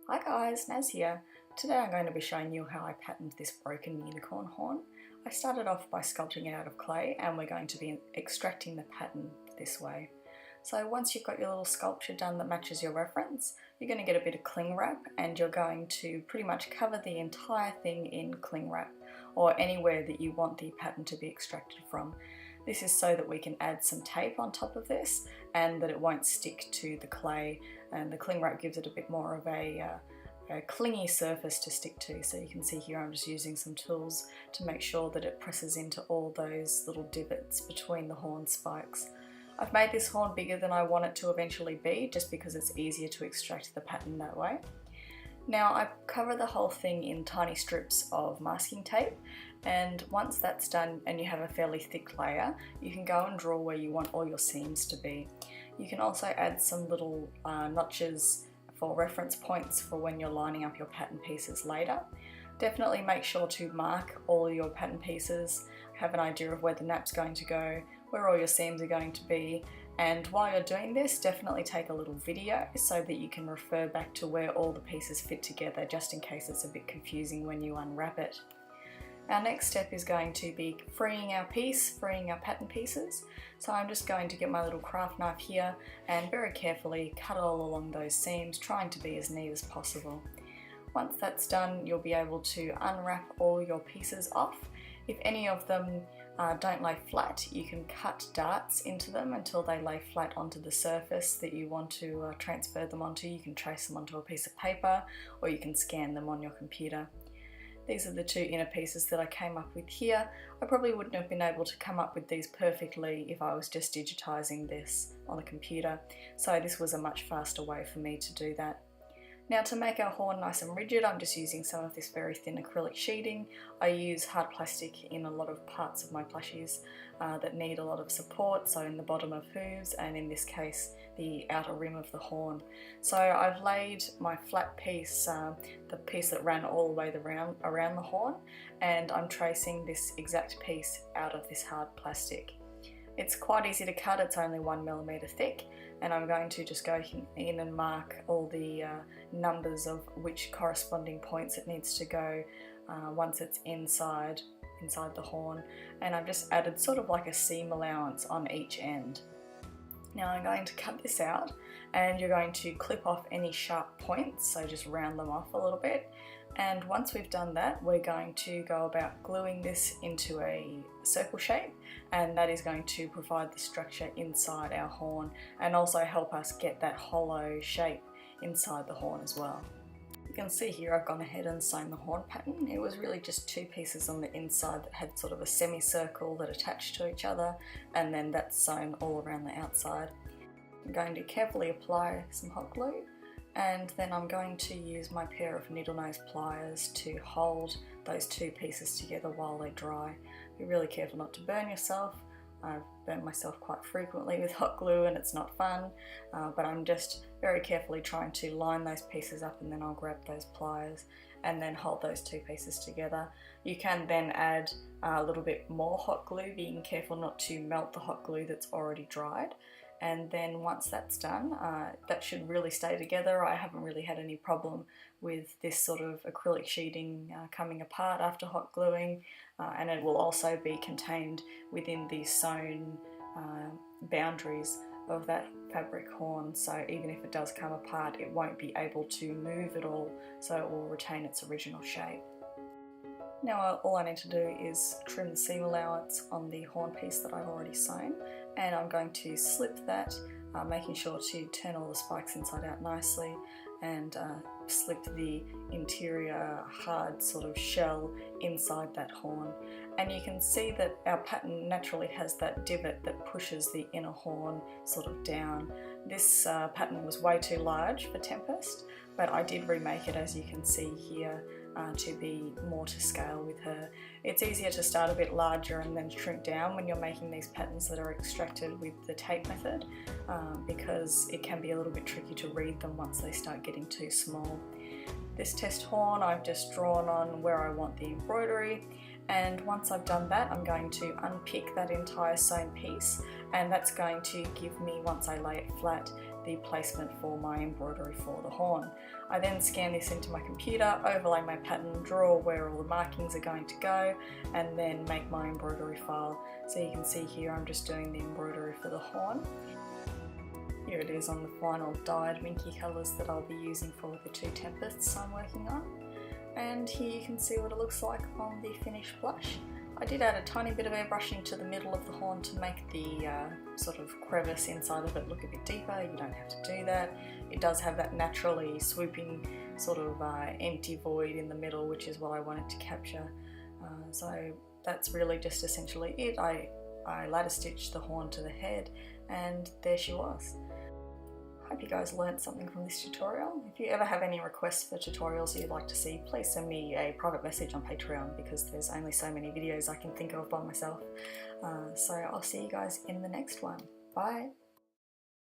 Hi guys, Naz here. Today I'm going to be showing you how I patterned this broken unicorn horn. I started off by sculpting it out of clay and we're going to be extracting the pattern this way. So once you've got your little sculpture done that matches your reference, you're going to get a bit of cling wrap and you're going to pretty much cover the entire thing in cling wrap or anywhere that you want the pattern to be extracted from. This is so that we can add some tape on top of this and that it won't stick to the clay, and the cling wrap gives it a bit more of a clingy surface to stick to. So you can see here I'm just using some tools to make sure that it presses into all those little divots between the horn spikes. I've made this horn bigger than I want it to eventually be just because it's easier to extract the pattern that way. Now I cover the whole thing in tiny strips of masking tape, and once that's done and you have a fairly thick layer, you can go and draw where you want all your seams to be. You can also add some little notches for reference points for when you're lining up your pattern pieces later. Definitely make sure to mark all your pattern pieces, have an idea of where the nap's going to go, where all your seams are going to be, and while you're doing this, definitely take a little video so that you can refer back to where all the pieces fit together, just in case it's a bit confusing when you unwrap it. Our next step is going to be freeing our pattern pieces. So I'm just going to get my little craft knife here and very carefully cut all along those seams, trying to be as neat as possible. Once that's done, you'll be able to unwrap all your pieces off. If any of them don't lay flat, you can cut darts into them until they lay flat onto the surface that you want to transfer them onto. You can trace them onto a piece of paper or you can scan them on your computer. These are the two inner pieces that I came up with here. I probably wouldn't have been able to come up with these perfectly if I was just digitizing this on the computer, so this was a much faster way for me to do that. Now to make our horn nice and rigid, I'm just using some of this very thin acrylic sheeting. I use hard plastic in a lot of parts of my plushies that need a lot of support, so in the bottom of hooves and in this case the outer rim of the horn. So I've laid my flat piece, the piece that ran all the way around the horn, and I'm tracing this exact piece out of this hard plastic. It's quite easy to cut, it's only 1mm thick, and I'm going to just go in and mark all the numbers of which corresponding points it needs to go once it's inside the horn, and I've just added sort of like a seam allowance on each end. Now I'm going to cut this out and you're going to clip off any sharp points, so just round them off a little bit. And once we've done that, we're going to go about gluing this into a circle shape, and that is going to provide the structure inside our horn and also help us get that hollow shape inside the horn as well. You can see here I've gone ahead and sewn the horn pattern. It was really just two pieces on the inside that had sort of a semicircle that attached to each other, and then that's sewn all around the outside. I'm going to carefully apply some hot glue, and then I'm going to use my pair of needle nose pliers to hold those two pieces together while they dry. Be really careful not to burn yourself. I've burned myself quite frequently with hot glue and it's not fun, but I'm just very carefully trying to line those pieces up, and then I'll grab those pliers and then hold those two pieces together. You can then add a little bit more hot glue, being careful not to melt the hot glue that's already dried. And then once that's done, that should really stay together. I haven't really had any problem with this sort of acrylic sheeting coming apart after hot gluing, and it will also be contained within the sewn boundaries of that fabric horn, so even if it does come apart it won't be able to move at all, so it will retain its original shape. Now all I need to do is trim the seam allowance on the horn piece that I've already sewn, and I'm going to slip that, making sure to turn all the spikes inside out nicely and slip the interior hard sort of shell inside that horn. And you can see that our pattern naturally has that divot that pushes the inner horn sort of down. This pattern was way too large for Tempest, but I did remake it, as you can see here, to be more to scale with her. It's easier to start a bit larger and then shrink down when you're making these patterns that are extracted with the tape method, because it can be a little bit tricky to read them once they start getting too small. This test horn I've just drawn on where I want the embroidery, and once I've done that I'm going to unpick that entire sewn piece, and that's going to give me, once I lay it flat, the placement for my embroidery for the horn. I then scan this into my computer, overlay my pattern, draw where all the markings are going to go, and then make my embroidery file. So you can see here I'm just doing the embroidery for the horn. Here it is on the final dyed minky colours that I'll be using for the two tempests I'm working on. And here you can see what it looks like on the finished blush. I did add a tiny bit of airbrushing to the middle of the horn to make the sort of crevice inside of it look a bit deeper. You don't have to do that. It does have that naturally swooping sort of empty void in the middle, which is what I wanted to capture. So that's really just essentially it. I ladder stitched the horn to the head, and there she was. Hope you guys learned something from this tutorial. If you ever have any requests for tutorials you'd like to see, please send me a private message on Patreon, because there's only so many videos I can think of by myself. So I'll see you guys in the next one. Bye!